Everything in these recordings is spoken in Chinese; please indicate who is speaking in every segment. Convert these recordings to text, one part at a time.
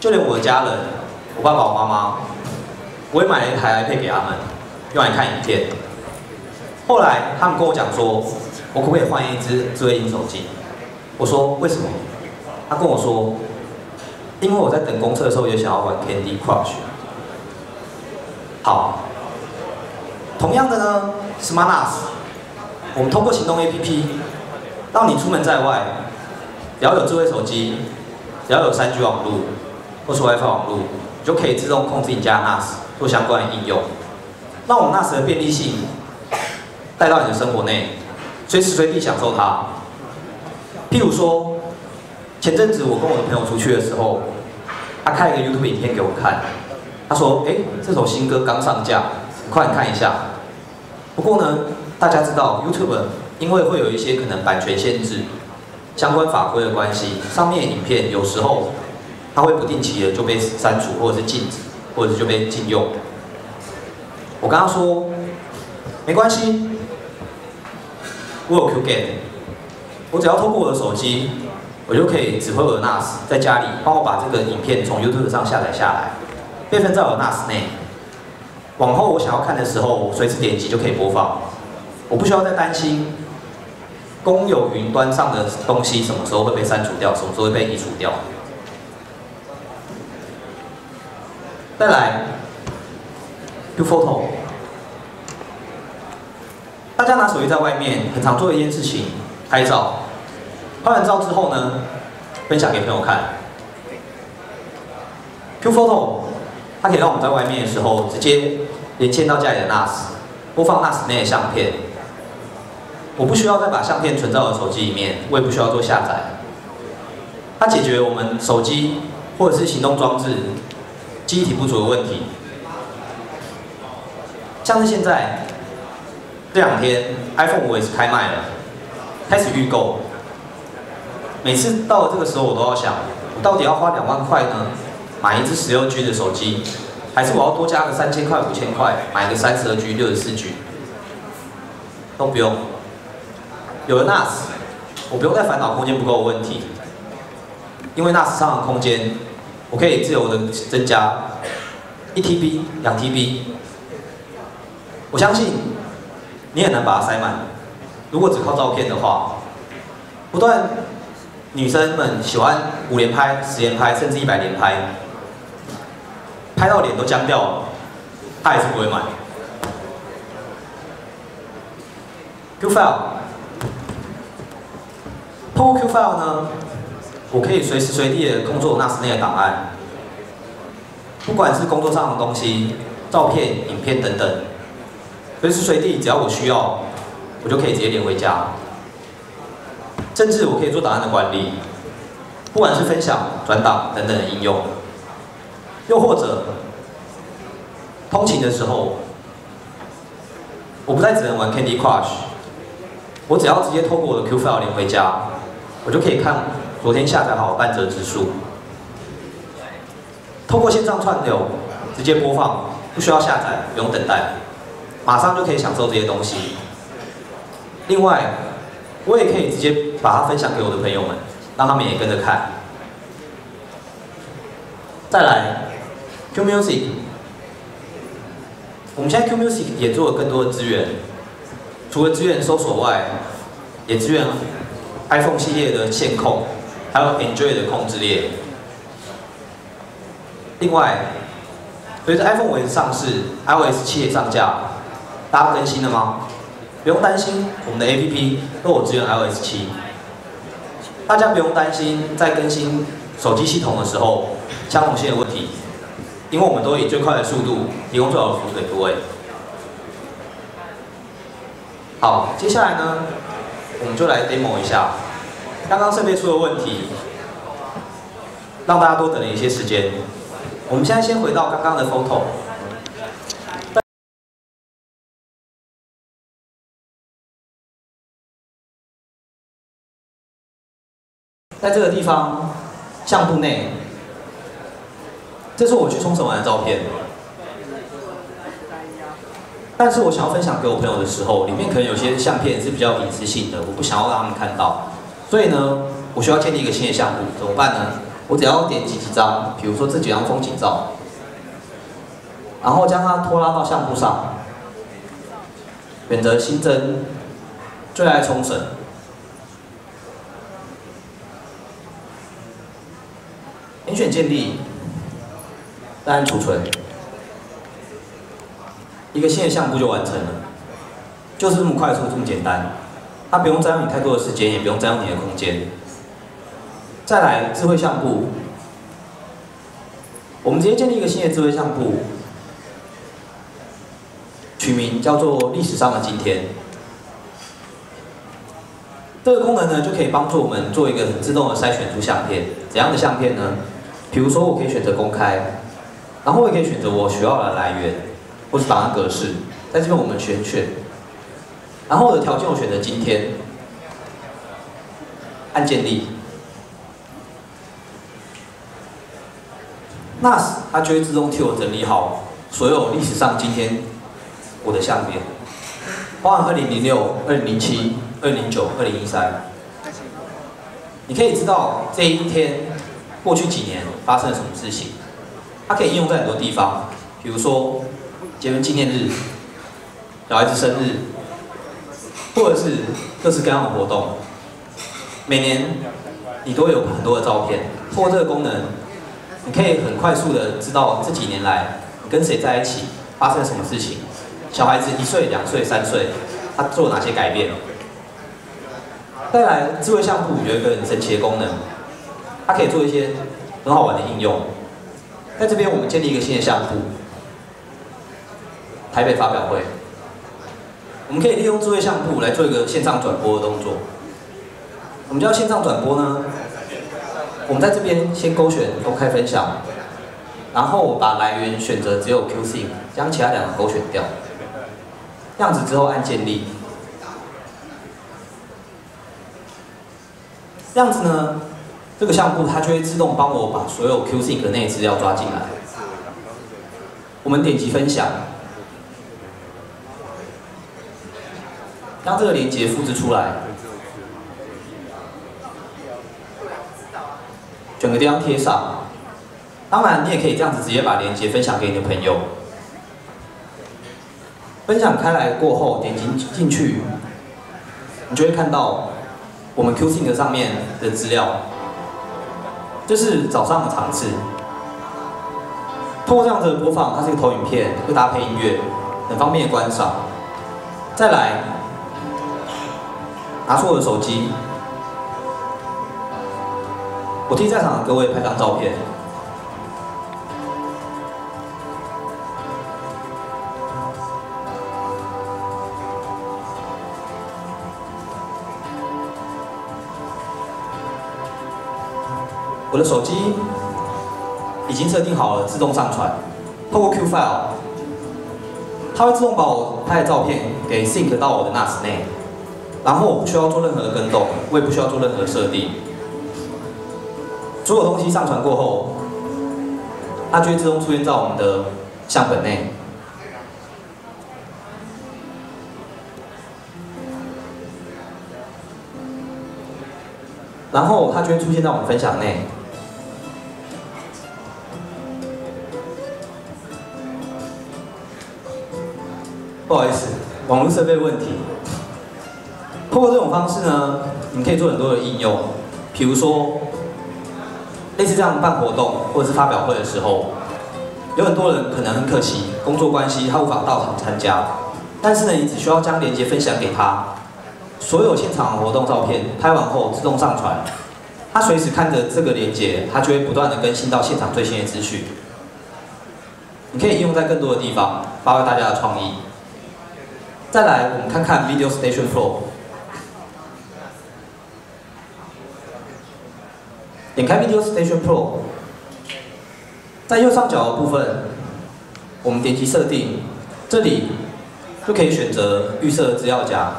Speaker 1: 就连我的家人，我爸爸、我妈妈，我也买了一台 iPad 给他们，用来看影片。后来他们跟我讲说，我可不可以换一只智慧型手机？我说为什么？他跟我说，因为我在等公车的时候也想要玩 Candy Crush。好，同样的呢 ，Smart NAS， 我们通过行动 APP， 让你出门在外，只要有智慧手机，只要有3G 网络或是 WiFi 网络，你就可以自动控制你家的 NAS 做相关的应用，让我们 NAS 的便利性带到你的生活内，随时随地享受它。譬如说，前阵子我跟我的朋友出去的时候，他开了一个 YouTube 影片给我看，他说：“这首新歌刚上架，你快点看一下。”不过呢，大家知道 YouTube 因为会有一些可能版权限制、相关法规的关系，上面影片有时候它会不定期的就被删除，或者是禁止，或者是就被禁用。我跟他说，没关系，我有 QGame， 我只要透过我的手机，我就可以指挥我的 NAS 在家里帮我把这个影片从 YouTube 上下载下来，备份在我的 NAS 内。往后我想要看的时候，随时点击就可以播放，我不需要再担心公有云端上的东西什么时候会被删除掉，什么时候会被移除掉。再来 ，QPhoto， 大家拿手机在外面很常做的一件事情，拍照。拍完照之后呢，分享给朋友看。QPhoto 它可以让我们在外面的时候直接连线到家里的 NAS， 播放 NAS 内的相片。我不需要再把相片存在我的手机里面，我也不需要做下载。它解决我们手机或者是行动装置记忆体不足的问题。像是现在这2天 iPhone 5S 开卖了，开始预购。每次到了这个时候，我都要想，我到底要花2万块呢，买一支16G 的手机，还是我要多加个3000块、5000块，买个32G、64G？ 都不用。有了 NAS， 我不用再烦恼空间不够的问题，因为 NAS 上的空间，我可以自由的增加1TB、2TB。我相信你很难把它塞满。如果只靠照片的话，不断女生们喜欢5连拍、10连拍，甚至100连拍，拍到脸都僵掉了，她还是不会买。QFile， 透过 QFile 呢，我可以随时随地的控制我 NAS 内的档案，不管是工作上的东西、照片、影片等等，随时随地只要我需要，我就可以直接连回家。甚至我可以做档案的管理，不管是分享、转档等等的应用，又或者通勤的时候，我不再只能玩 Candy Crush， 我只要直接透过我的 QFile 连回家，我就可以看昨天下载好的半折指数，透过线上串流直接播放，不需要下载，不用等待，马上就可以享受这些东西。另外，我也可以直接把它分享给我的朋友们，让他们也跟着看。再来 ，Q Music， 我们现在 Q Music 也做了更多的资源，除了支援搜索外，也支援 iPhone 系列的线控，还有 Android 的控制列。另外，随着 iPhone 5S上市 ，iOS 7也上架，大家更新了吗？不用担心，我们的 APP 都有支援 iOS 7。大家不用担心在更新手机系统的时候相容性的问题，因为我们都以最快的速度提供最好的服务给各位。好，接下来呢，我们就来 demo 一下刚刚设备出的问题，让大家多等了一些时间。我们现在先回到刚刚的 photo。在这个地方，相簿内，这是我去冲绳玩的照片。但是我想要分享给我朋友的时候，里面可能有些相片是比较隐私性的，我不想要让他们看到。所以呢，我需要建立一个新的相簿，怎么办呢？我只要点击几张，比如说这几张风景照，然后将它拖拉到相簿上，选择新增最爱冲绳，点选建立，再按储存，一个新的相簿就完成了，就是这么快速，这么简单，它不用占用你太多的时间，也不用占用你的空间。再来，智慧相簿，我们直接建立一个新的智慧相簿，取名叫做历史上的今天。这个功能呢，就可以帮助我们做一个很自动的筛选出相片。怎样的相片呢？比如说，我可以选择公开，然后我也可以选择我需要的来源，或是档案格式。在这边我们选，然后我的条件我选择今天，按建立。NAS 它就会自动替我整理好所有历史上今天我的相片，包含2006、2007、2009、2013。你可以知道这一天过去几年发生了什么事情，它可以应用在很多地方，比如说结婚纪念日、小孩子生日，或者是各式各样的活动。每年你都有很多的照片，通过这个功能，你可以很快速的知道这几年来你跟谁在一起，发生了什么事情。小孩子1岁、2岁、3岁，他做了哪些改变？再来，智慧相簿有一个很神奇的功能，它可以做一些很好玩的应用。在这边，我们建立一个新的相簿，台北发表会。我们可以利用智慧相簿来做一个线上转播的动作。我们叫线上转播呢？我们在这边先勾选公开分享，然后把来源选择只有 QSync， 将其他2个勾选掉。这样子之后按建立。这样子呢，这个相簿它就会自动帮我把所有 QSync 的内资料抓进来。我们点击分享，将这个连结复制出来。选个地方贴上，当然你也可以这样子直接把链接分享给你的朋友。分享开来过后，点击进去，你就会看到我们 QSync 上面的资料。这是早上的场次。通过这样子的播放，它是一个投影片，会搭配音乐，很方便的观赏。再来，拿出我的手机。我替在场的各位拍张照片。我的手机已经设定好了自动上传，透过 Q File， 它会自动把我拍的照片给 sync 到我的 NAS 内，然后我不需要做任何的更动，我也不需要做任何的设定。所有东西上传过后，它就会自动出现在我们的相本内。然后它就会出现在我们分享内。不好意思，网络设备问题。通过这种方式呢，你可以做很多的应用，比如说类似这样办活动或者是发表会的时候，有很多人可能很可惜，工作关系他无法到场参加，但是呢，你只需要将链接分享给他，所有现场的活动照片拍完后自动上传，他随时看着这个链接，他就会不断的更新到现场最新的资讯。你可以应用在更多的地方，发挥大家的创意。再来，我们看看 Video Station Pro。点开 Video Station Pro， 在右上角的部分，我们点击设定，这里就可以选择预设的资料夹，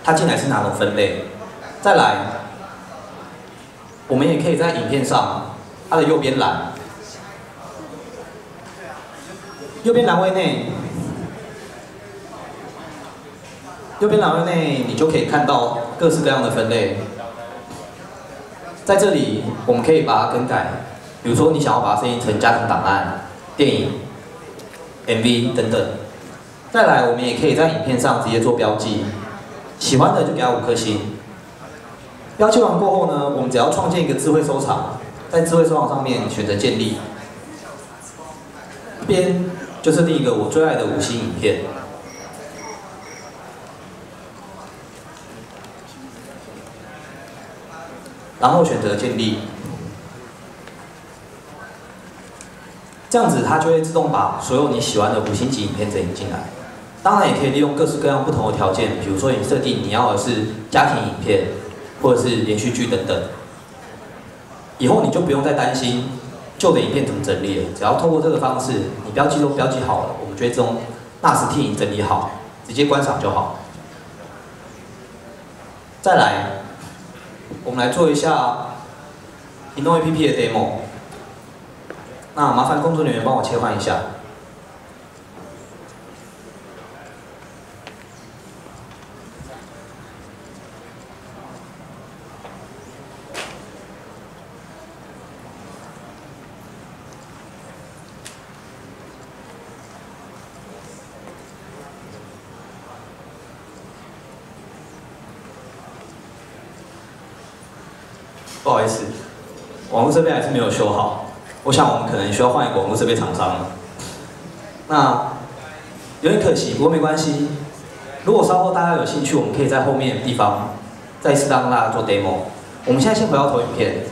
Speaker 1: 它进来是哪种分类。再来，我们也可以在影片上，它的右边栏，右边栏位内，你就可以看到各式各样的分类。在这里，我们可以把它更改，比如说你想要把它设定成家庭档案、电影、MV 等等。再来，我们也可以在影片上直接做标记，喜欢的就给它5颗星。标记完过后呢，我们只要创建一个智慧收藏，在智慧收藏上面选择建立，这边就设定一个我最爱的5星影片。 然后选择建立，这样子它就会自动把所有你喜欢的5星级影片整理进来。当然也可以利用各式各样不同的条件，比如说你设定你要的是家庭影片，或者是连续剧等等。以后你就不用再担心旧的影片怎么整理了，只要透过这个方式，你标记都标记好了，我们就会自动NAS替你整理好，直接观赏就好。再来。 我们来做一下移动 APP 的 demo。那麻烦工作人员帮我切换一下。不好意思，网络设备还是没有修好。我想我们可能需要换一个网络设备厂商。那有点可惜，不过没关系。如果稍后大家有兴趣，我们可以在后面的地方再适当让大家做 demo。我们现在先回到投影片。